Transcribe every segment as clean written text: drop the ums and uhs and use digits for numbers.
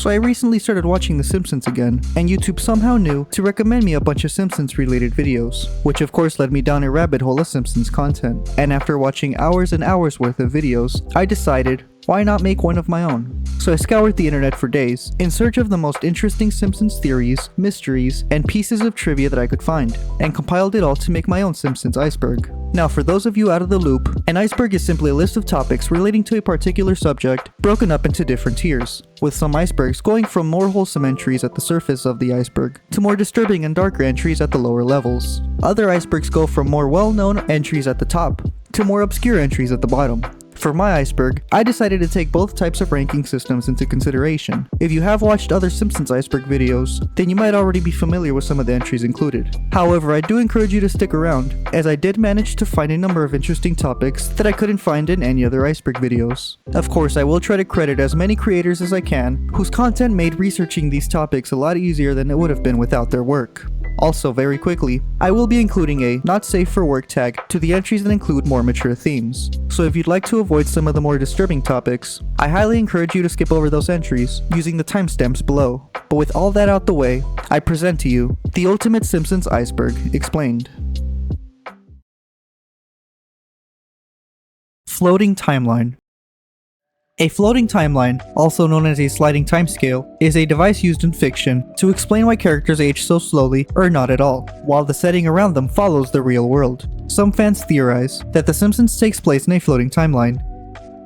So I recently started watching The Simpsons again, and YouTube somehow knew to recommend me a bunch of Simpsons related videos, which of course led me down a rabbit hole of Simpsons content. And after watching hours and hours worth of videos, I decided, why not make one of my own? So I scoured the internet for days, in search of the most interesting Simpsons theories, mysteries, and pieces of trivia that I could find, and compiled it all to make my own Simpsons Iceberg. Now for those of you out of the loop, an iceberg is simply a list of topics relating to a particular subject, broken up into different tiers, with some icebergs going from more wholesome entries at the surface of the iceberg, to more disturbing and darker entries at the lower levels. Other icebergs go from more well-known entries at the top, to more obscure entries at the bottom. For my iceberg, I decided to take both types of ranking systems into consideration. If you have watched other Simpsons Iceberg videos, then you might already be familiar with some of the entries included. However, I do encourage you to stick around, as I did manage to find a number of interesting topics that I couldn't find in any other iceberg videos. Of course, I will try to credit as many creators as I can, whose content made researching these topics a lot easier than it would have been without their work. Also, very quickly, I will be including a not safe for work tag to the entries that include more mature themes. So if you'd like to avoid some of the more disturbing topics, I highly encourage you to skip over those entries using the timestamps below. But with all that out the way, I present to you the Ultimate Simpsons Iceberg Explained. Floating timeline. A floating timeline, also known as a sliding timescale, is a device used in fiction to explain why characters age so slowly or not at all, while the setting around them follows the real world. Some fans theorize that The Simpsons takes place in a floating timeline,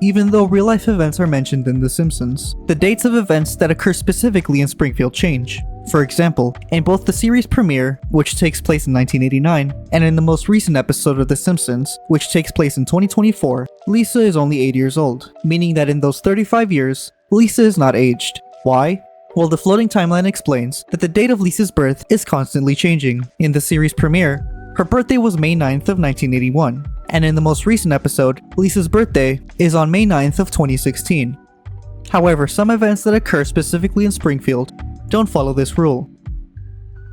even though real-life events are mentioned in The Simpsons. The dates of events that occur specifically in Springfield change. For example, in both the series premiere, which takes place in 1989, and in the most recent episode of The Simpsons, which takes place in 2024, Lisa is only 8 years old, meaning that in those 35 years, Lisa is not aged. Why? Well, the floating timeline explains that the date of Lisa's birth is constantly changing. In the series premiere, her birthday was May 9th of 1981, and in the most recent episode, Lisa's birthday is on May 9th of 2016. However, some events that occur specifically in Springfield don't follow this rule.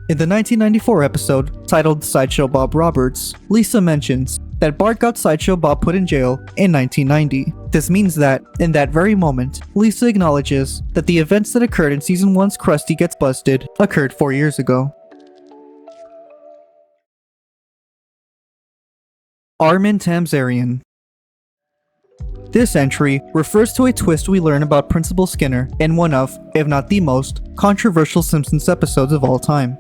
In the 1994 episode, titled Sideshow Bob Roberts, Lisa mentions that Bart got Sideshow Bob put in jail in 1990. This means that, in that very moment, Lisa acknowledges that the events that occurred in Season 1's Krusty Gets Busted occurred 4 years ago. Armin Tamzarian. This entry refers to a twist we learn about Principal Skinner in one of, if not the most, controversial Simpsons episodes of all time.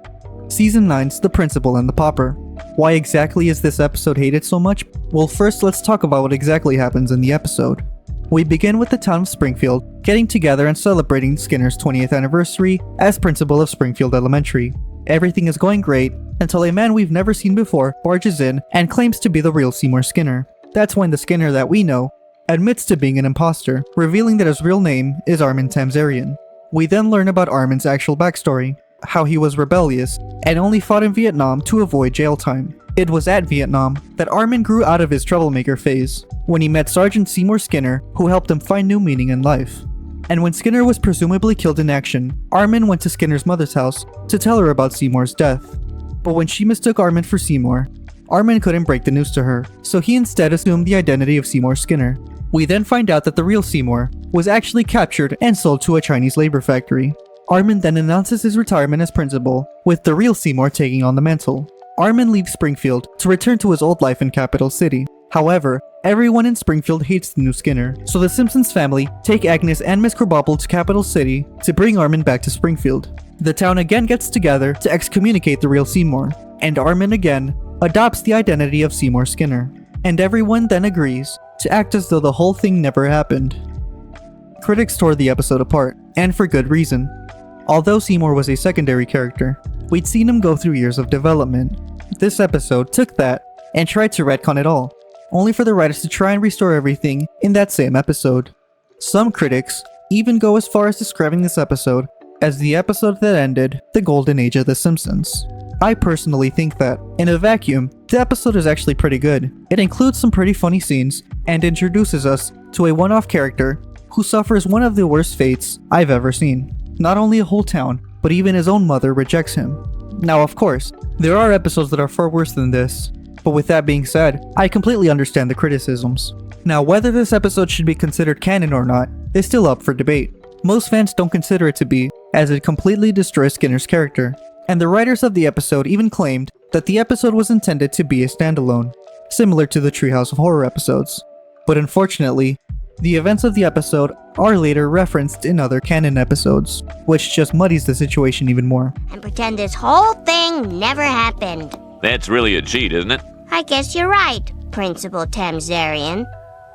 Season 9's The Principal and the Pauper. Why exactly is this episode hated so much? Well, first let's talk about what exactly happens in the episode. We begin with the town of Springfield getting together and celebrating Skinner's 20th anniversary as principal of Springfield Elementary. Everything is going great until a man we've never seen before barges in and claims to be the real Seymour Skinner. That's when the Skinner that we know admits to being an imposter, revealing that his real name is Armin Tamzarian. We then learn about Armin's actual backstory, how he was rebellious and only fought in Vietnam to avoid jail time. It was at Vietnam that Armin grew out of his troublemaker phase, when he met Sergeant Seymour Skinner, who helped him find new meaning in life. And when Skinner was presumably killed in action, Armin went to Skinner's mother's house to tell her about Seymour's death. But when she mistook Armin for Seymour, Armin couldn't break the news to her, so he instead assumed the identity of Seymour Skinner. We then find out that the real Seymour was actually captured and sold to a Chinese labor factory. Armin then announces his retirement as principal, with the real Seymour taking on the mantle. Armin leaves Springfield to return to his old life in Capital City. However, everyone in Springfield hates the new Skinner, so the Simpsons family take Agnes and Miss Krabappel to Capital City to bring Armin back to Springfield. The town again gets together to excommunicate the real Seymour, and Armin again adopts the identity of Seymour Skinner. And everyone then agrees to act as though the whole thing never happened. Critics tore the episode apart, and for good reason. Although Seymour was a secondary character, we'd seen him go through years of development. This episode took that and tried to retcon it all, only for the writers to try and restore everything in that same episode. Some critics even go as far as describing this episode as the episode that ended the golden age of The Simpsons. I personally think that, in a vacuum, the episode is actually pretty good. It includes some pretty funny scenes and introduces us to a one-off character who suffers one of the worst fates I've ever seen. Not only a whole town, but even his own mother rejects him. Now, of course, there are episodes that are far worse than this, but with that being said, I completely understand the criticisms. Now, whether this episode should be considered canon or not is still up for debate. Most fans don't consider it to be, as it completely destroys Skinner's character, and the writers of the episode even claimed that the episode was intended to be a standalone, similar to the Treehouse of Horror episodes. But unfortunately, the events of the episode are later referenced in other canon episodes, which just muddies the situation even more. And pretend this whole thing never happened. That's really a cheat, isn't it? I guess you're right, Principal Tamzarian.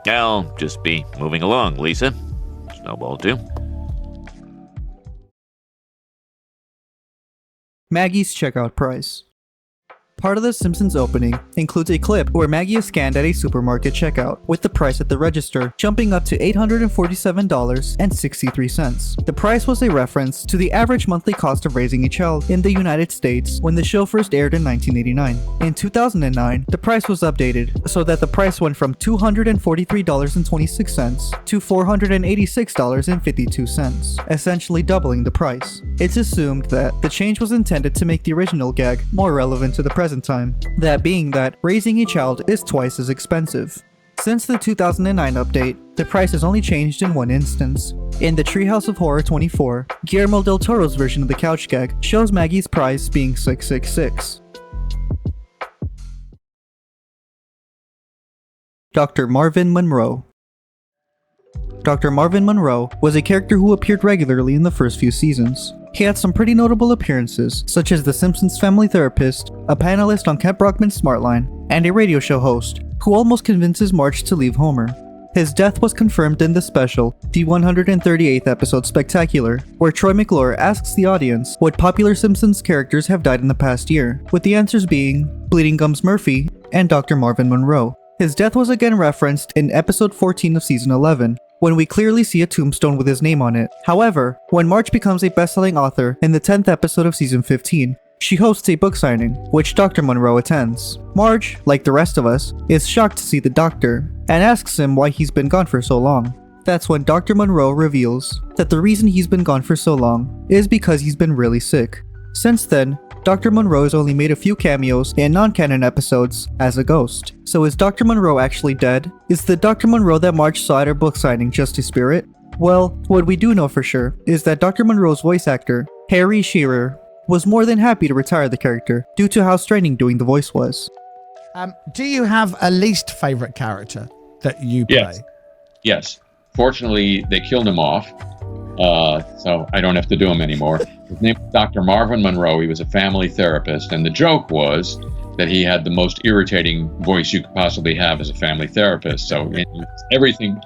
I'll just be moving along, Lisa. Snowball too. Maggie's checkout price. Part of the Simpsons opening includes a clip where Maggie is scanned at a supermarket checkout, with the price at the register jumping up to $847.63. The price was a reference to the average monthly cost of raising a child in the United States when the show first aired in 1989. In 2009, the price was updated so that the price went from $243.26 to $486.52, essentially doubling the price. It's assumed that the change was intended to make the original gag more relevant to the present time, that being that raising a child is twice as expensive. Since the 2009 update, the price has only changed in one instance. In the Treehouse of Horror 24, Guillermo del Toro's version of the couch gag shows Maggie's price being $666. Dr. Marvin Monroe. Dr. Marvin Monroe was a character who appeared regularly in the first few seasons. He had some pretty notable appearances, such as the Simpsons family therapist, a panelist on Kent Brockman's Smartline, and a radio show host, who almost convinces Marge to leave Homer. His death was confirmed in the special, the 138th episode Spectacular, where Troy McClure asks the audience what popular Simpsons characters have died in the past year, with the answers being Bleeding Gums Murphy and Dr. Marvin Monroe. His death was again referenced in episode 14 of season 11, when we clearly see a tombstone with his name on it. However, when Marge becomes a best-selling author in the 10th episode of season 15, she hosts a book signing, which Dr. Monroe attends. Marge, like the rest of us, is shocked to see the doctor, and asks him why he's been gone for so long. That's when Dr. Monroe reveals that the reason he's been gone for so long is because he's been really sick. Since then, Dr. Monroe has only made a few cameos in non-canon episodes as a ghost. So is Dr. Monroe actually dead? Is the Dr. Monroe that Marge saw at her book signing just a spirit? Well, what we do know for sure is that Dr. Monroe's voice actor, Harry Shearer, was more than happy to retire the character due to how straining doing the voice was. Do you have a least favorite character that you play? Yes. Fortunately, they killed him off. So I don't have to do him anymore. His name was Dr. Marvin Monroe. He was a family therapist, and the joke was that he had the most irritating voice you could possibly have as a family therapist. So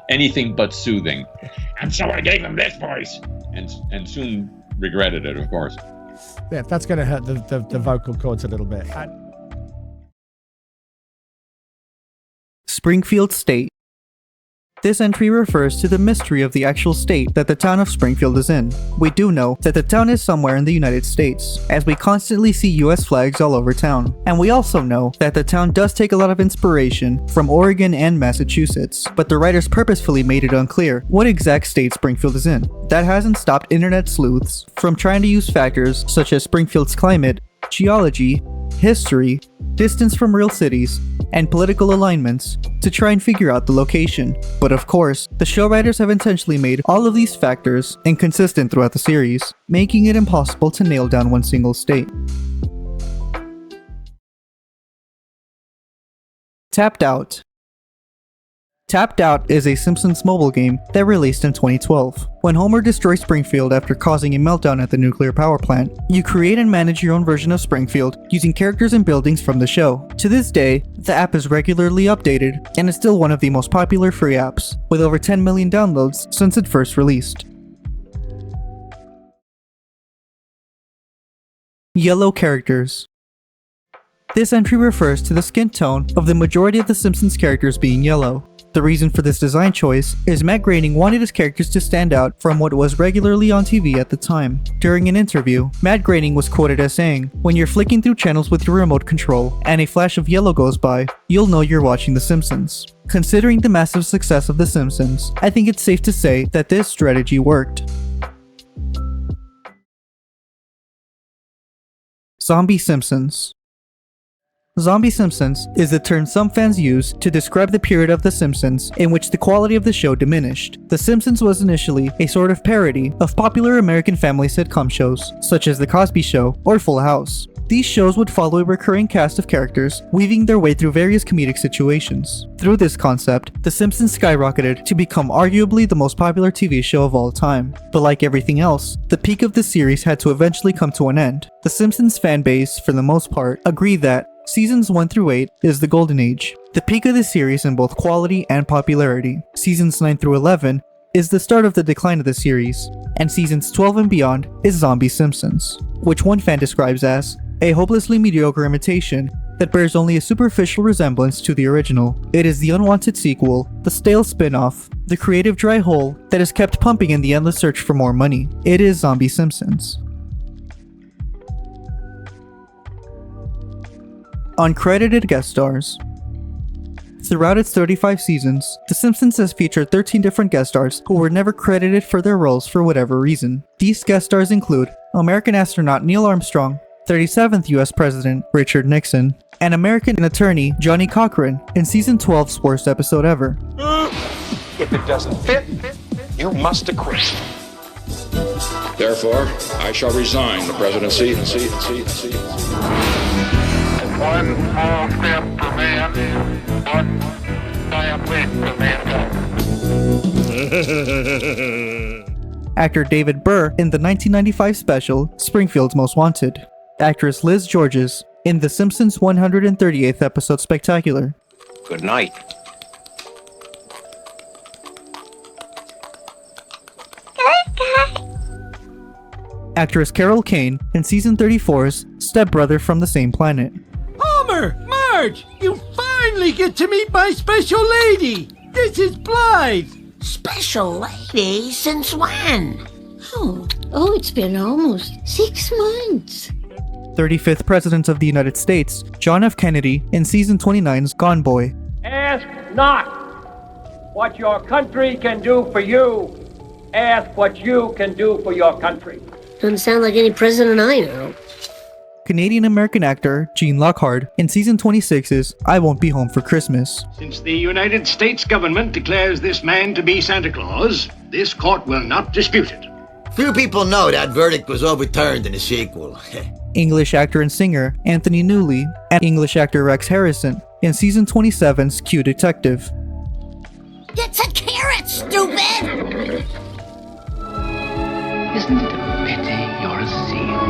anything but soothing. And so I gave him this voice, and soon regretted it, of course. Yeah, that's going to hurt the vocal cords a little bit. Springfield State. This entry refers to the mystery of the actual state that the town of Springfield is in. We do know that the town is somewhere in the United States, as we constantly see US flags all over town. And we also know that the town does take a lot of inspiration from Oregon and Massachusetts, but the writers purposefully made it unclear what exact state Springfield is in. That hasn't stopped internet sleuths from trying to use factors such as Springfield's climate, geology, history, distance from real cities, and political alignments to try and figure out the location. But of course, the show writers have intentionally made all of these factors inconsistent throughout the series, making it impossible to nail down one single state. Tapped Out. Tapped Out is a Simpsons mobile game that released in 2012. When Homer destroys Springfield after causing a meltdown at the nuclear power plant, you create and manage your own version of Springfield using characters and buildings from the show. To this day, the app is regularly updated and is still one of the most popular free apps, with over 10 million downloads since it first released. Yellow characters. This entry refers to the skin tone of the majority of the Simpsons characters being yellow. The reason for this design choice is Matt Groening wanted his characters to stand out from what was regularly on TV at the time. During an interview, Matt Groening was quoted as saying, "When you're flicking through channels with your remote control and a flash of yellow goes by, you'll know you're watching The Simpsons." Considering the massive success of The Simpsons, I think it's safe to say that this strategy worked. Zombie Simpsons. Zombie Simpsons is the term some fans use to describe the period of The Simpsons in which the quality of the show diminished. The Simpsons was initially a sort of parody of popular American family sitcom shows, such as The Cosby Show or Full House. These shows would follow a recurring cast of characters, weaving their way through various comedic situations. Through this concept, The Simpsons skyrocketed to become arguably the most popular TV show of all time. But like everything else, the peak of the series had to eventually come to an end. The Simpsons fan base, for the most part, agree that Seasons 1 through 8 is the golden age, the peak of the series in both quality and popularity. Seasons 9 through 11 is the start of the decline of the series, and Seasons 12 and beyond is Zombie Simpsons, which one fan describes as a hopelessly mediocre imitation that bears only a superficial resemblance to the original. It is the unwanted sequel, the stale spin-off, the creative dry hole that is kept pumping in the endless search for more money. It is Zombie Simpsons. Uncredited guest stars. Throughout its 35 seasons, The Simpsons has featured 13 different guest stars who were never credited for their roles for whatever reason. These guest stars include American astronaut Neil Armstrong, 37th US President Richard Nixon, and American attorney Johnny Cochran in Season 12's worst episode ever. If it doesn't fit, you must acquit. Therefore, I shall resign the presidency. One small step for man, one giant leap for mankind. Actor David Burr in the 1995 special Springfield's Most Wanted. Actress Liz Georges in The Simpsons 138th episode Spectacular. Good night. Actress Carol Kane in Season 34's Stepbrother from the Same Planet. Homer! Marge! You finally get to meet my special lady! This is Blythe! Special lady? Since when? Oh, it's been almost 6 months. 35th President of the United States, John F. Kennedy in Season 29's Gone Boy. Ask not what your country can do for you. Ask what you can do for your country. Doesn't sound like any president I know. Canadian-American actor Gene Lockhart in Season 26's I Won't Be Home for Christmas. Since the United States government declares this man to be Santa Claus, this court will not dispute it. Few people know that verdict was overturned in the sequel. English actor and singer Anthony Newley and English actor Rex Harrison in Season 27's Q Detective. It's a carrot, stupid! Isn't it a pity you're a seal?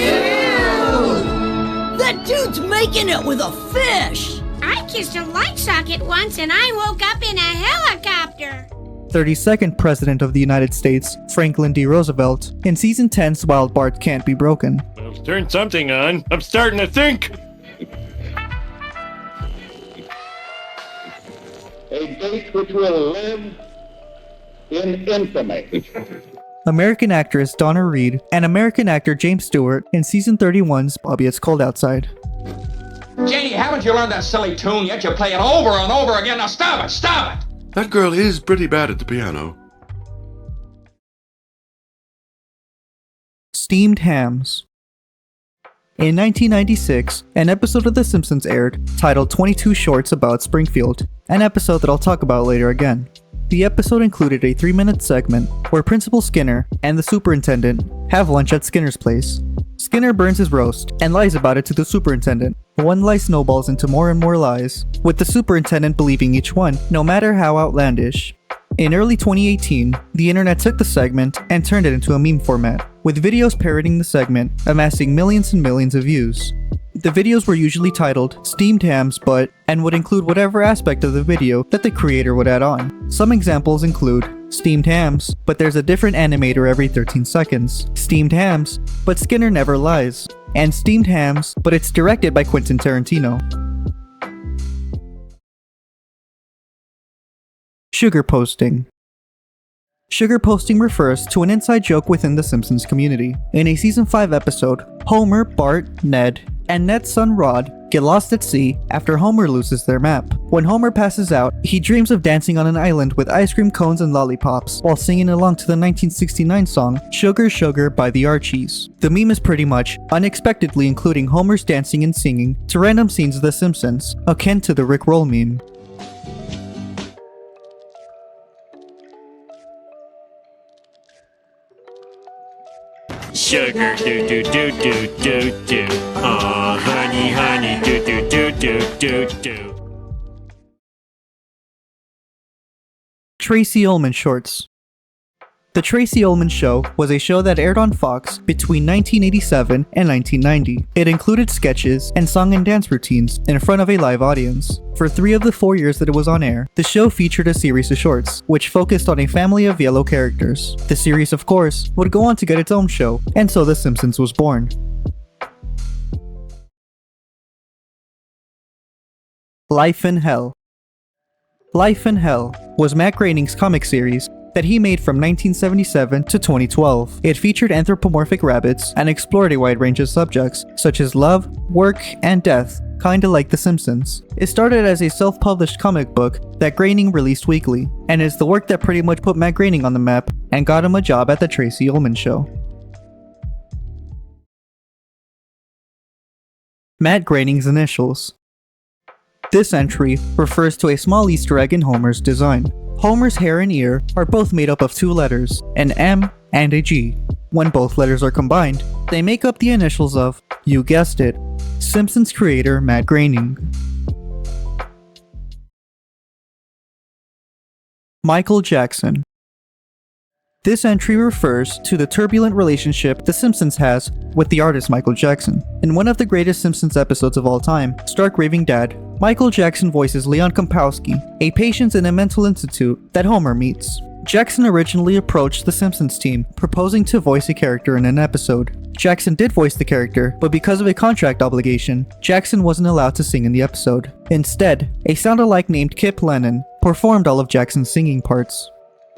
Ew! That dude's making it with a fish! I kissed a light socket once and I woke up in a helicopter. 32nd President of the United States, Franklin D. Roosevelt, in Season 10's Wild Bart Can't Be Broken. Well, turn something on. I'm starting to think. A date which will live in infamy. American actress Donna Reed and American actor James Stewart in Season 31's Bobby It's Cold Outside. Janie, haven't you learned that silly tune yet? You play it over and over again. Now stop it! Stop it! That girl is pretty bad at the piano. Steamed hams. In 1996, an episode of The Simpsons aired titled 22 Shorts About Springfield, an episode that I'll talk about later again. The episode included a 3-minute segment where Principal Skinner and the superintendent have lunch at Skinner's place. Skinner burns his roast and lies about it to the superintendent. One lie snowballs into more and more lies, with the superintendent believing each one, no matter how outlandish. In early 2018, the internet took the segment and turned it into a meme format, with videos parroting the segment amassing millions and millions of views. The videos were usually titled Steamed Hams and would include whatever aspect of the video that the creator would add on. Some examples include Steamed Hams, but there's a different animator every 13 seconds. Steamed Hams, but Skinner never lies. And Steamed Hams, but it's directed by Quentin Tarantino. Sugarposting. Sugarposting refers to an inside joke within the Simpsons community. In a Season 5 episode, Homer, Bart, Ned, and Ned's son Rod get lost at sea after Homer loses their map. When Homer passes out, he dreams of dancing on an island with ice cream cones and lollipops while singing along to the 1969 song Sugar Sugar by the Archies. The meme is pretty much unexpectedly including Homer's dancing and singing to random scenes of The Simpsons, akin to the Rick Roll meme. Sugar do do do do do do. Aw, honey, honey, do do do do do do. Tracy Ullman Shorts. The Tracy Ullman Show was a show that aired on Fox between 1987 and 1990. It included sketches and song and dance routines in front of a live audience. For 3 of the 4 years that it was on air, the show featured a series of shorts, which focused on a family of yellow characters. The series, of course, would go on to get its own show, and so The Simpsons was born. Life in Hell. Life in Hell was Matt Groening's comic series that he made from 1977 to 2012. It featured anthropomorphic rabbits and explored a wide range of subjects, such as love, work, and death, kinda like The Simpsons. It started as a self-published comic book that Groening released weekly, and is the work that pretty much put Matt Groening on the map and got him a job at the Tracy Ullman Show. Matt Groening's initials. This entry refers to a small Easter egg in Homer's design. Homer's hair and ear are both made up of 2 letters, an M and a G. When both letters are combined, they make up the initials of, you guessed it, Simpsons creator Matt Groening. Michael Jackson. This entry refers to the turbulent relationship The Simpsons has with the artist Michael Jackson. In one of the greatest Simpsons episodes of all time, Stark Raving Dad, Michael Jackson voices Leon Kompowski, a patient in a mental institute that Homer meets. Jackson originally approached the Simpsons team, proposing to voice a character in an episode. Jackson did voice the character, but because of a contract obligation, Jackson wasn't allowed to sing in the episode. Instead, a sound-alike named Kip Lennon performed all of Jackson's singing parts.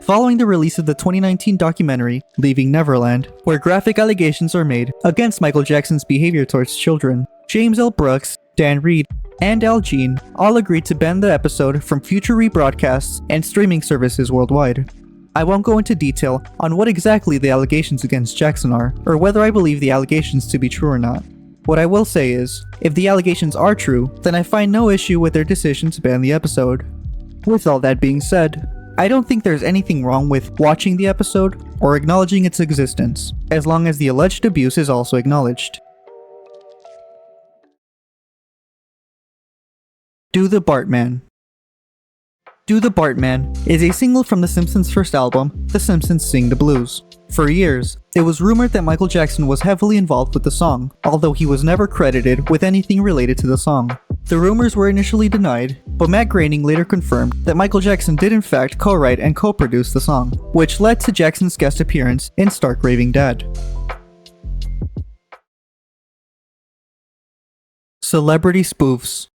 Following the release of the 2019 documentary, Leaving Neverland, where graphic allegations are made against Michael Jackson's behavior towards children, James L. Brooks, Dan Reed, and Al Jean all agreed to ban the episode from future rebroadcasts and streaming services worldwide. I won't go into detail on what exactly the allegations against Jackson are, or whether I believe the allegations to be true or not. What I will say is, if the allegations are true, then I find no issue with their decision to ban the episode. With all that being said, I don't think there's anything wrong with watching the episode or acknowledging its existence, as long as the alleged abuse is also acknowledged. Do the Bartman. Do the Bartman is a single from The Simpsons' first album, The Simpsons Sing the Blues. For years, it was rumored that Michael Jackson was heavily involved with the song, although he was never credited with anything related to the song. The rumors were initially denied, but Matt Groening later confirmed that Michael Jackson did in fact co-write and co-produce the song, which led to Jackson's guest appearance in Stark Raving Dad. Celebrity Spoofs.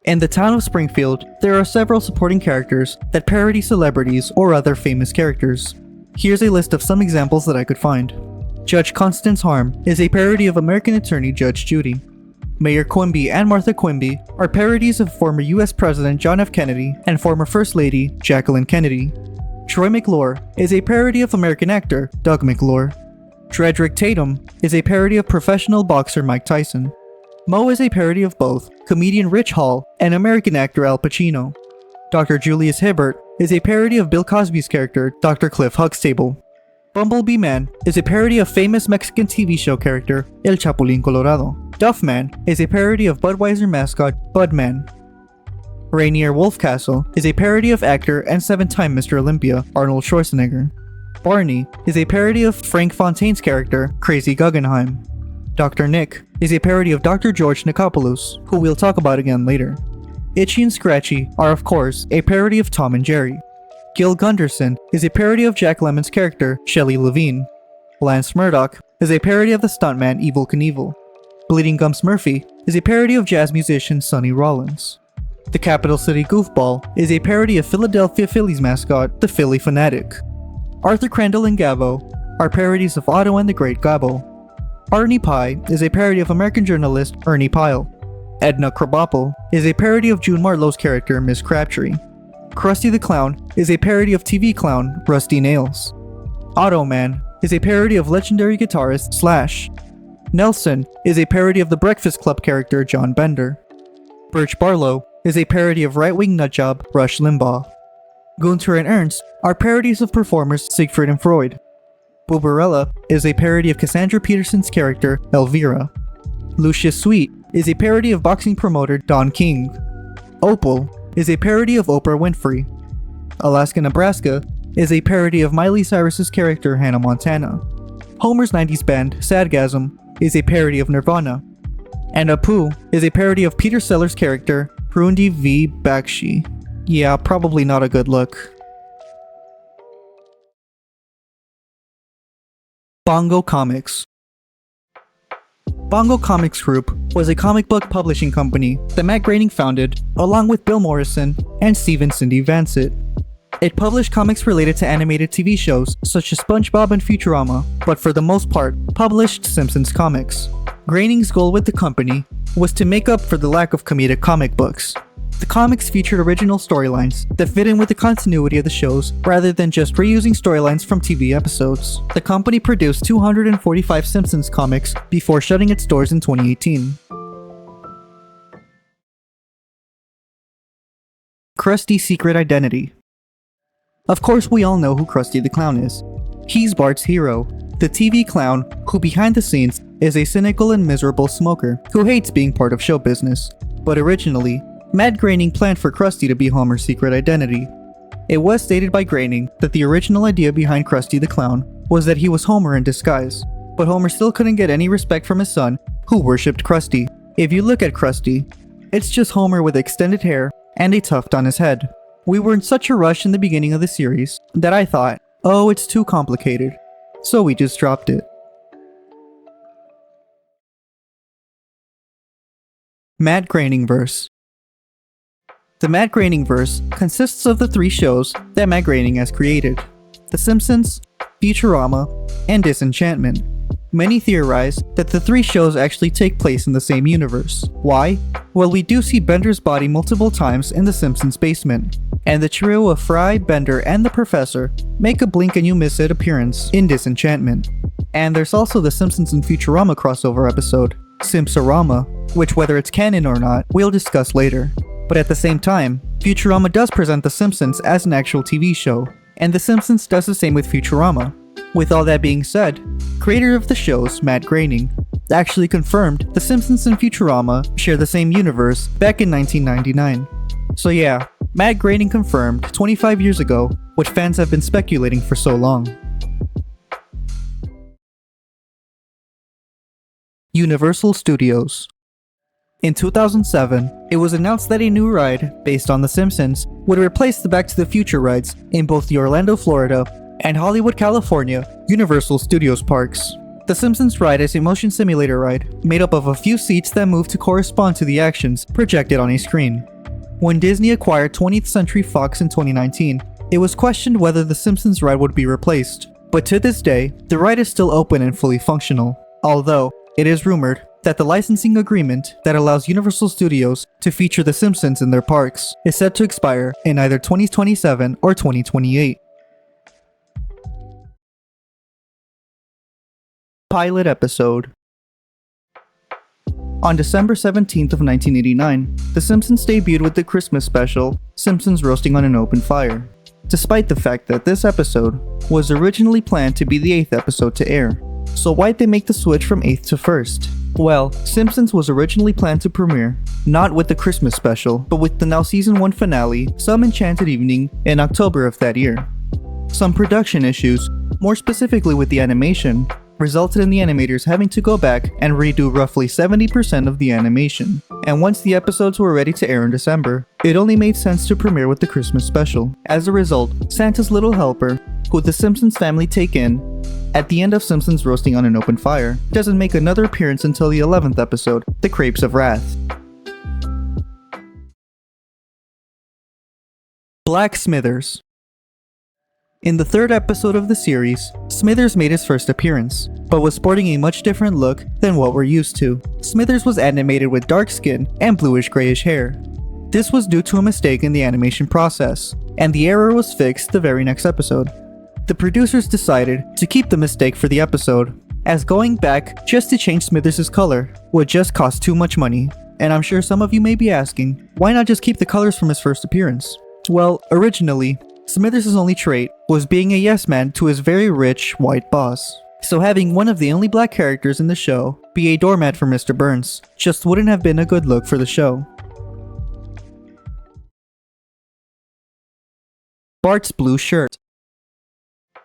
In the town of Springfield, there are several supporting characters that parody celebrities or other famous characters. Here's a list of some examples that I could find. Judge Constance Harm is a parody of American attorney Judge Judy. Mayor Quimby and Martha Quimby are parodies of former US President John F. Kennedy and former First Lady Jacqueline Kennedy. Troy McClure is a parody of American actor Doug McClure. Dredrick Tatum is a parody of professional boxer Mike Tyson. Mo is a parody of both comedian Rich Hall and American actor Al Pacino. Dr. Julius Hibbert is a parody of Bill Cosby's character Dr. Cliff Huxtable. Bumblebee Man is a parody of famous Mexican TV show character El Chapulín Colorado. Duffman is a parody of Budweiser mascot Budman. Rainier Wolfcastle is a parody of actor and 7-time Mr. Olympia Arnold Schwarzenegger. Barney is a parody of Frank Fontaine's character Crazy Guggenheim. Dr. Nick is a parody of Dr. George Nikopoulos, who we'll talk about again later. Itchy and Scratchy are of course a parody of Tom and Jerry. Gil Gunderson is a parody of Jack Lemmon's character Shelley Levine. Lance Murdoch is a parody of the stuntman Evel Knievel. Bleeding Gums Murphy is a parody of jazz musician Sonny Rollins. The Capital City Goofball is a parody of Philadelphia Phillies mascot the Philly Fanatic. Arthur Crandall and Gabbo are parodies of Otto and the Great Gabbo. Arnie Pie is a parody of American journalist Ernie Pyle. Edna Krabappel is a parody of June Marlowe's character Miss Crabtree. Krusty the Clown is a parody of TV clown Rusty Nails. Automan is a parody of legendary guitarist Slash. Nelson is a parody of the Breakfast Club character John Bender. Birch Barlow is a parody of right-wing nutjob Rush Limbaugh. Gunter and Ernst are parodies of performers Siegfried and Freud. Booberella is a parody of Cassandra Peterson's character Elvira. Lucius Sweet is a parody of boxing promoter Don King. Opal is a parody of Oprah Winfrey. Alaska Nebraska is a parody of Miley Cyrus's character Hannah Montana. Homer's 90s band Sadgasm is a parody of Nirvana. And Apu is a parody of Peter Sellers' character Prundi V. Bakshi. Yeah, probably not a good look. Bongo Comics. Bongo Comics Group was a comic book publishing company that Matt Groening founded along with Bill Morrison and Steve and Cindy Vancett. It published comics related to animated TV shows such as SpongeBob and Futurama, but for the most part, published Simpsons comics. Groening's goal with the company was to make up for the lack of comedic comic books. The comics featured original storylines that fit in with the continuity of the shows rather than just reusing storylines from TV episodes. The company produced 245 Simpsons comics before shutting its doors in 2018. Krusty's secret identity. Of course, we all know who Krusty the Clown is. He's Bart's hero, the TV clown who behind the scenes is a cynical and miserable smoker who hates being part of show business. But originally, Matt Groening planned for Krusty to be Homer's secret identity. It was stated by Groening that the original idea behind Krusty the Clown was that he was Homer in disguise, but Homer still couldn't get any respect from his son, who worshipped Krusty. If you look at Krusty, it's just Homer with extended hair and a tuft on his head. We were in such a rush in the beginning of the series that I thought, oh, it's too complicated, so we just dropped it. Matt Groening-verse. The Matt Groening-verse consists of the 3 shows that Matt Groening has created: The Simpsons, Futurama, and Disenchantment. Many theorize that the 3 shows actually take place in the same universe. Why? Well, we do see Bender's body multiple times in The Simpsons' basement, and the trio of Fry, Bender, and the Professor make a blink-and-you-miss-it appearance in Disenchantment. And there's also the Simpsons and Futurama crossover episode, Simpsorama, which, whether it's canon or not, we'll discuss later. But at the same time, Futurama does present The Simpsons as an actual TV show, and The Simpsons does the same with Futurama. With all that being said, creator of the shows, Matt Groening, actually confirmed The Simpsons and Futurama share the same universe back in 1999. So yeah, Matt Groening confirmed 25 years ago what fans have been speculating for so long. Universal Studios. In 2007, it was announced that a new ride, based on The Simpsons, would replace the Back to the Future rides in both the Orlando, Florida, and Hollywood, California, Universal Studios parks. The Simpsons ride is a motion simulator ride, made up of a few seats that move to correspond to the actions projected on a screen. When Disney acquired 20th Century Fox in 2019, it was questioned whether the Simpsons ride would be replaced. But to this day, the ride is still open and fully functional, although it is rumored that the licensing agreement that allows Universal Studios to feature The Simpsons in their parks is set to expire in either 2027 or 2028. Pilot episode. On December 17th of 1989, The Simpsons debuted with the Christmas special, Simpsons Roasting on an Open Fire. Despite the fact that this episode was originally planned to be the 8th episode to air. So why'd they make the switch from 8th to 1st? Well, Simpsons was originally planned to premiere, not with the Christmas special, but with the now season 1 finale, Some Enchanted Evening, in October of that year. Some production issues, more specifically with the animation, resulted in the animators having to go back and redo roughly 70% of the animation. And once the episodes were ready to air in December, it only made sense to premiere with the Christmas special. As a result, Santa's Little Helper, who the Simpsons family take in at the end of Simpsons Roasting on an Open Fire, doesn't make another appearance until the 11th episode, The Crepes of Wrath. Black Smithers. In the third episode of the series, Smithers made his first appearance, but was sporting a much different look than what we're used to. Smithers was animated with dark skin and bluish-grayish hair. This was due to a mistake in the animation process, and the error was fixed the very next episode. The producers decided to keep the mistake for the episode, as going back just to change Smithers' color would just cost too much money. And I'm sure some of you may be asking, why not just keep the colors from his first appearance? Well, originally, Smithers' only trait was being a yes man to his very rich white boss. So having one of the only black characters in the show be a doormat for Mr. Burns just wouldn't have been a good look for the show. Bart's blue shirt.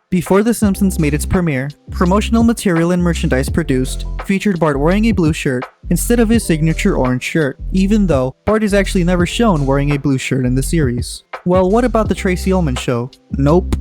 Before The Simpsons made its premiere, promotional material and merchandise produced featured Bart wearing a blue shirt instead of his signature orange shirt, even though Bart is actually never shown wearing a blue shirt in the series. Well, what about the Tracy Ullman show? Nope.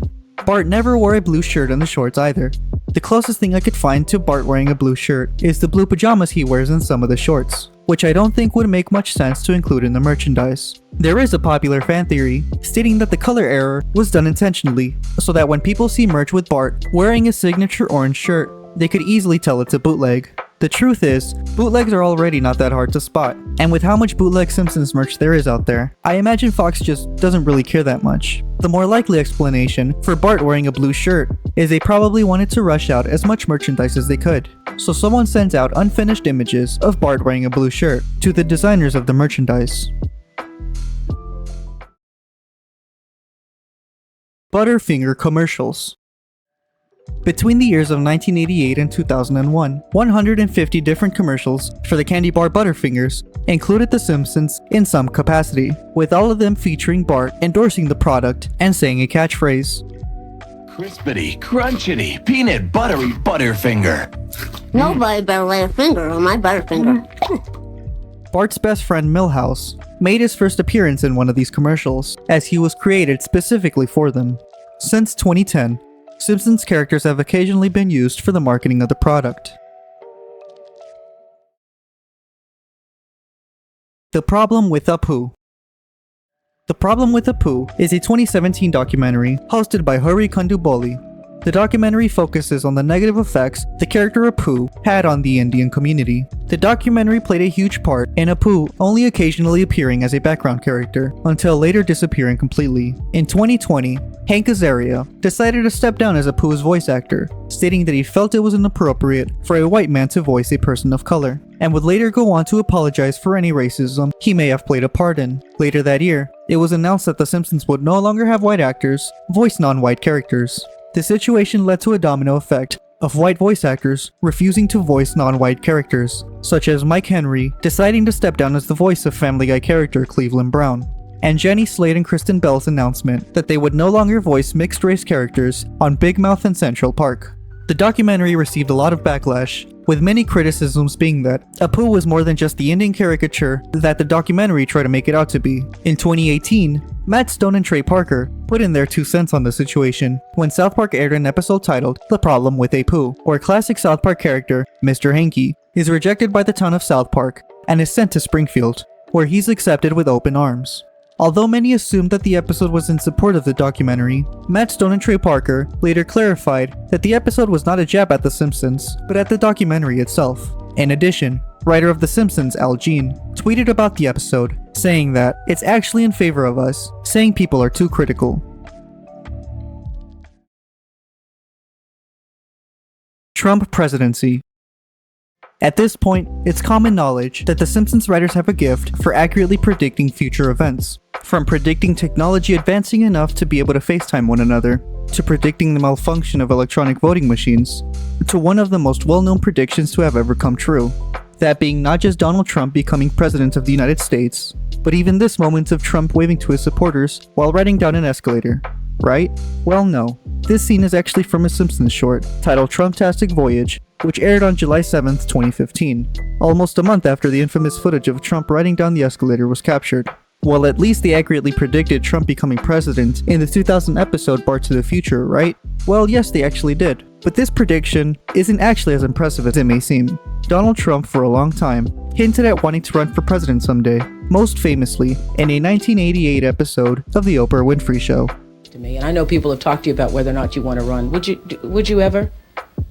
Bart never wore a blue shirt in the shorts either. The closest thing I could find to Bart wearing a blue shirt is the blue pajamas he wears in some of the shorts, which I don't think would make much sense to include in the merchandise. There is a popular fan theory stating that the color error was done intentionally, so that when people see merch with Bart wearing his signature orange shirt, they could easily tell it's a bootleg. The truth is, bootlegs are already not that hard to spot, and with how much bootleg Simpsons merch there is out there, I imagine Fox just doesn't really care that much. The more likely explanation for Bart wearing a blue shirt is they probably wanted to rush out as much merchandise as they could, so someone sends out unfinished images of Bart wearing a blue shirt to the designers of the merchandise. Butterfinger Commercials. Between the years of 1988 and 2001, 150 different commercials for the candy bar Butterfingers included The Simpsons in some capacity, with all of them featuring Bart endorsing the product and saying a catchphrase. Crispity, crunchity, peanut buttery Butterfinger. Nobody better lay a finger on my Butterfinger. Bart's best friend Milhouse made his first appearance in one of these commercials, as he was created specifically for them. Since 2010, Simpsons characters have occasionally been used for the marketing of the product. The Problem with Apu. The Problem with Apu is a 2017 documentary hosted by Hari Kondabolu. The documentary focuses on the negative effects the character Apu had on the Indian community. The documentary played a huge part in Apu only occasionally appearing as a background character, until later disappearing completely. In 2020, Hank Azaria decided to step down as Apu's voice actor, stating that he felt it was inappropriate for a white man to voice a person of color, and would later go on to apologize for any racism he may have played a part in. Later that year, it was announced that The Simpsons would no longer have white actors voice non-white characters. The situation led to a domino effect of white voice actors refusing to voice non-white characters, such as Mike Henry deciding to step down as the voice of Family Guy character Cleveland Brown, and Jenny Slate and Kristen Bell's announcement that they would no longer voice mixed-race characters on Big Mouth and Central Park. The documentary received a lot of backlash, with many criticisms being that Apu was more than just the Indian caricature that the documentary tried to make it out to be. In 2018, Matt Stone and Trey Parker put in their 2 cents on the situation when South Park aired an episode titled The Problem with Apu, where classic South Park character, Mr. Hanky, is rejected by the town of South Park and is sent to Springfield, where he's accepted with open arms. Although many assumed that the episode was in support of the documentary, Matt Stone and Trey Parker later clarified that the episode was not a jab at The Simpsons, but at the documentary itself. In addition, writer of The Simpsons, Al Jean, tweeted about the episode, saying that it's actually in favor of us, saying people are too critical. Trump presidency. At this point, it's common knowledge that the Simpsons writers have a gift for accurately predicting future events. From predicting technology advancing enough to be able to FaceTime one another, to predicting the malfunction of electronic voting machines, to one of the most well-known predictions to have ever come true. That being not just Donald Trump becoming president of the United States, but even this moment of Trump waving to his supporters while riding down an escalator. Right? Well, no. This scene is actually from a Simpsons short, titled Trumptastic Voyage, which aired on July 7th, 2015, almost a month after the infamous footage of Trump riding down the escalator was captured. Well, at least they accurately predicted Trump becoming president in the 2000 episode Bart to the Future, right? Well, yes, they actually did. But this prediction isn't actually as impressive as it may seem. Donald Trump, for a long time, hinted at wanting to run for president someday, most famously in a 1988 episode of The Oprah Winfrey Show. me. And I know people have talked to you about whether or not you want to run. Would you ever?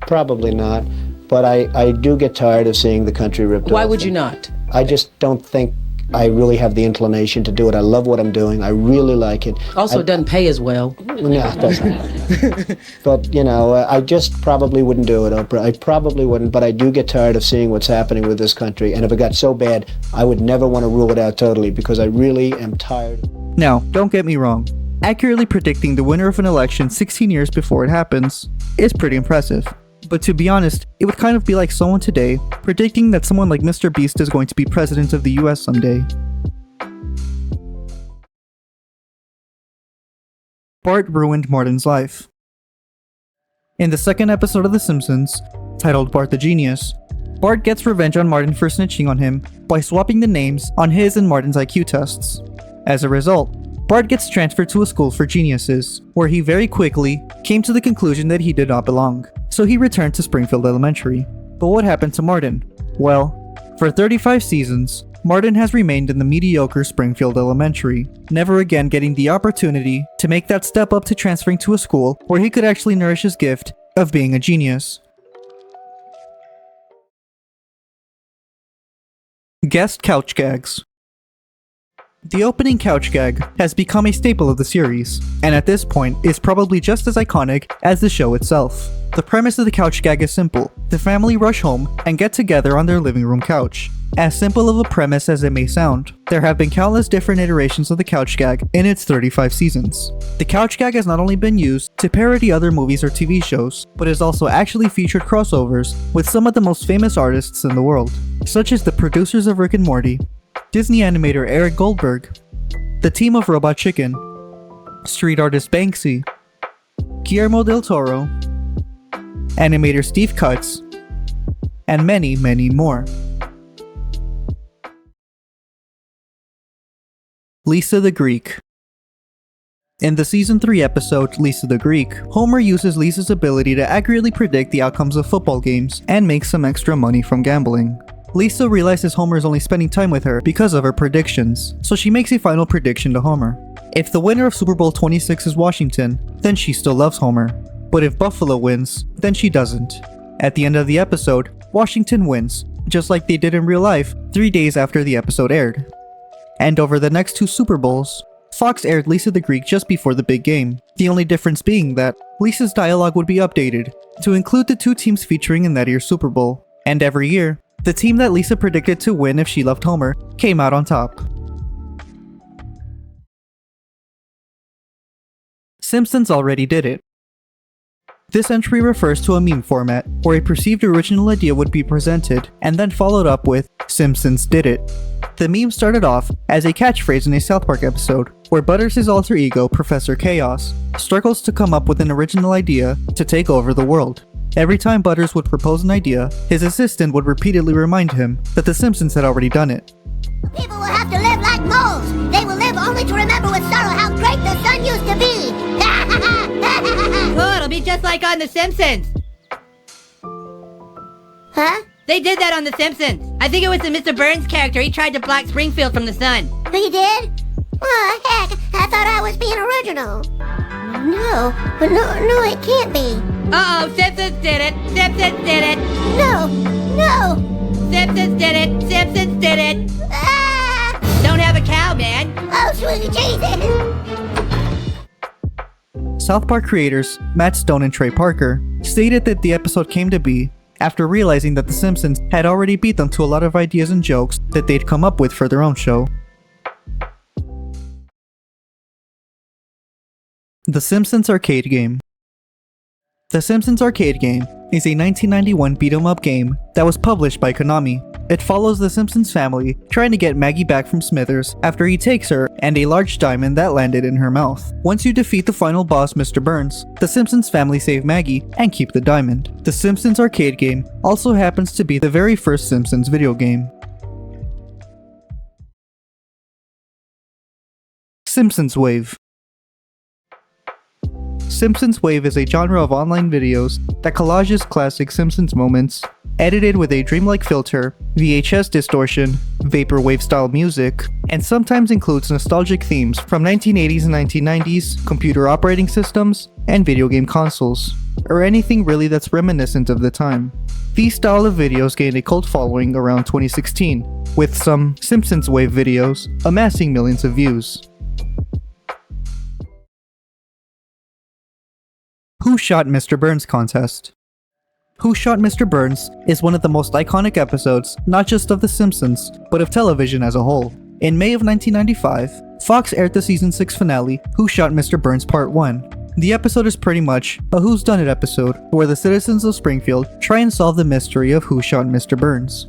Probably not. But I do get tired of seeing the country ripped off. Why would you not? I just don't think I really have the inclination to do it. I love what I'm doing. I really like it. Also, it doesn't pay as well. No, it doesn't. But, you know, I just probably wouldn't do it, Oprah. I probably wouldn't, but I do get tired of seeing what's happening with this country. And if it got so bad, I would never want to rule it out totally because I really am tired. Now, don't get me wrong. Accurately predicting the winner of an election 16 years before it happens is pretty impressive. But to be honest, it would kind of be like someone today predicting that someone like Mr. Beast is going to be president of the US someday. Bart ruined Martin's life. In the second episode of The Simpsons, titled Bart the Genius, Bart gets revenge on Martin for snitching on him by swapping the names on his and Martin's IQ tests. As a result, Bart gets transferred to a school for geniuses, where he very quickly came to the conclusion that he did not belong. So he returned to Springfield Elementary. But what happened to Martin? Well, for 35 seasons, Martin has remained in the mediocre Springfield Elementary, never again getting the opportunity to make that step up to transferring to a school where he could actually nourish his gift of being a genius. Guest couch gags. The opening couch gag has become a staple of the series, and at this point is probably just as iconic as the show itself. The premise of the couch gag is simple. The family rush home and get together on their living room couch. As simple of a premise as it may sound, there have been countless different iterations of the couch gag in its 35 seasons. The couch gag has not only been used to parody other movies or TV shows, but has also actually featured crossovers with some of the most famous artists in the world, such as the producers of Rick and Morty, Disney animator Eric Goldberg, the team of Robot Chicken, street artist Banksy, Guillermo del Toro, animator Steve Cutts, and many, many more. Lisa the Greek. In the Season 3 episode, Lisa the Greek, Homer uses Lisa's ability to accurately predict the outcomes of football games and makes some extra money from gambling. Lisa realizes Homer is only spending time with her because of her predictions, so she makes a final prediction to Homer. If the winner of Super Bowl 26 is Washington, then she still loves Homer. But if Buffalo wins, then she doesn't. At the end of the episode, Washington wins, just like they did in real life 3 days after the episode aired. And over the next 2 Super Bowls, Fox aired Lisa the Greek just before the big game, the only difference being that Lisa's dialogue would be updated to include the 2 teams featuring in that year's Super Bowl. And every year, the team that Lisa predicted to win if she loved Homer came out on top. Simpsons Already Did It. This entry refers to a meme format where a perceived original idea would be presented and then followed up with Simpsons Did It. The meme started off as a catchphrase in a South Park episode where Butters' alter ego, Professor Chaos, struggles to come up with an original idea to take over the world. Every time Butters would propose an idea, his assistant would repeatedly remind him that the Simpsons had already done it. People will have to live like moles. They will live only to remember with sorrow how great the sun used to be. Oh, it'll be just like on The Simpsons. Huh? They did that on The Simpsons. I think it was the Mr. Burns character. He tried to block Springfield from the sun. He did? Oh, heck, I thought I was being original. No, it can't be. Uh-oh, Simpsons did it. Simpsons did it. No. Simpsons did it. Simpsons did it. Ah! Don't have a cow, man. Oh, sweet Jesus. South Park creators Matt Stone and Trey Parker stated that the episode came to be after realizing that The Simpsons had already beat them to a lot of ideas and jokes that they'd come up with for their own show. The Simpsons Arcade Game. The Simpsons Arcade Game is a 1991 beat-em-up game that was published by Konami. It follows the Simpsons family trying to get Maggie back from Smithers after he takes her and a large diamond that landed in her mouth. Once you defeat the final boss, Mr. Burns, the Simpsons family save Maggie and keep the diamond. The Simpsons Arcade Game also happens to be the very first Simpsons video game. Simpsonswave. Simpsonswave is a genre of online videos that collages classic Simpsons moments edited with a dreamlike filter, VHS distortion, vaporwave style music, and sometimes includes nostalgic themes from 1980s and 1990s computer operating systems and video game consoles, or anything really that's reminiscent of the time. These style of videos gained a cult following around 2016, with some Simpsonswave videos amassing millions of views. Who Shot Mr. Burns contest. Who Shot Mr. Burns is one of the most iconic episodes, not just of The Simpsons, but of television as a whole. In May of 1995, Fox aired the season 6 finale, Who Shot Mr. Burns Part 1. The episode is pretty much a whodunit episode, where the citizens of Springfield try and solve the mystery of who shot Mr. Burns.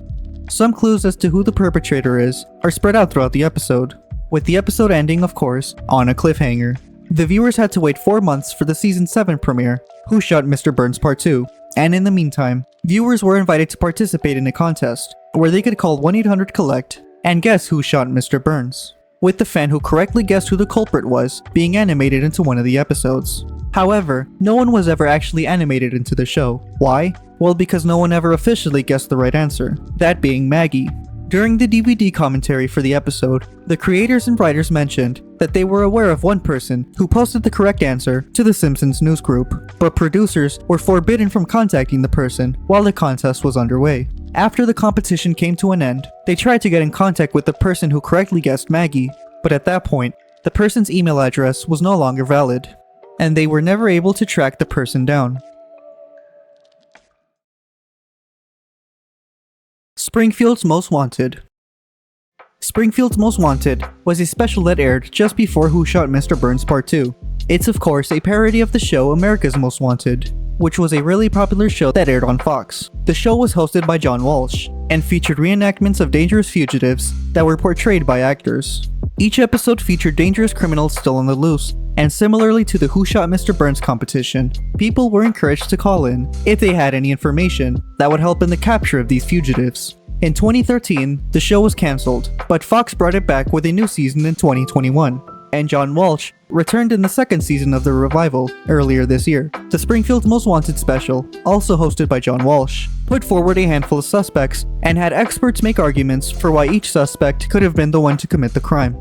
Some clues as to who the perpetrator is are spread out throughout the episode, with the episode ending, of course, on a cliffhanger. The viewers had to wait 4 months for the season 7 premiere, Who Shot Mr. Burns Part 2, and in the meantime, viewers were invited to participate in a contest, where they could call 1-800-COLLECT and guess who shot Mr. Burns, with the fan who correctly guessed who the culprit was being animated into one of the episodes. However, no one was ever actually animated into the show. Why? Well, because no one ever officially guessed the right answer, that being Maggie. During the DVD commentary for the episode, the creators and writers mentioned that they were aware of one person who posted the correct answer to the Simpsons news group, but producers were forbidden from contacting the person while the contest was underway. After the competition came to an end, they tried to get in contact with the person who correctly guessed Maggie, but at that point, the person's email address was no longer valid, and they were never able to track the person down. Springfield's Most Wanted. Springfield's Most Wanted was a special that aired just before Who Shot Mr. Burns Part 2. It's of course a parody of the show America's Most Wanted, which was a really popular show that aired on Fox. The show was hosted by John Walsh, and featured reenactments of dangerous fugitives that were portrayed by actors. Each episode featured dangerous criminals still on the loose, and similarly to the Who Shot Mr. Burns competition, people were encouraged to call in if they had any information that would help in the capture of these fugitives. In 2013, the show was cancelled, but Fox brought it back with a new season in 2021, and John Walsh returned in the second season of the revival earlier this year. The Springfield's Most Wanted special, also hosted by John Walsh, put forward a handful of suspects and had experts make arguments for why each suspect could have been the one to commit the crime.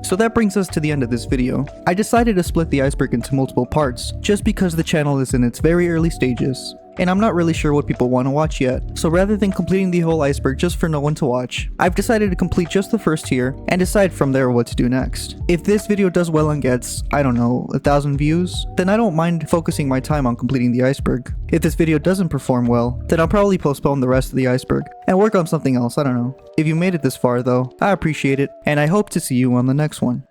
So that brings us to the end of this video. I decided to split the iceberg into multiple parts, just because the channel is in its very early stages, and I'm not really sure what people want to watch yet. So rather than completing the whole iceberg just for no one to watch, I've decided to complete just the first tier and decide from there what to do next. If this video does well and gets, I don't know, 1,000 views, then I don't mind focusing my time on completing the iceberg. If this video doesn't perform well, then I'll probably postpone the rest of the iceberg and work on something else, I don't know. If you made it this far though, I appreciate it, and I hope to see you on the next one.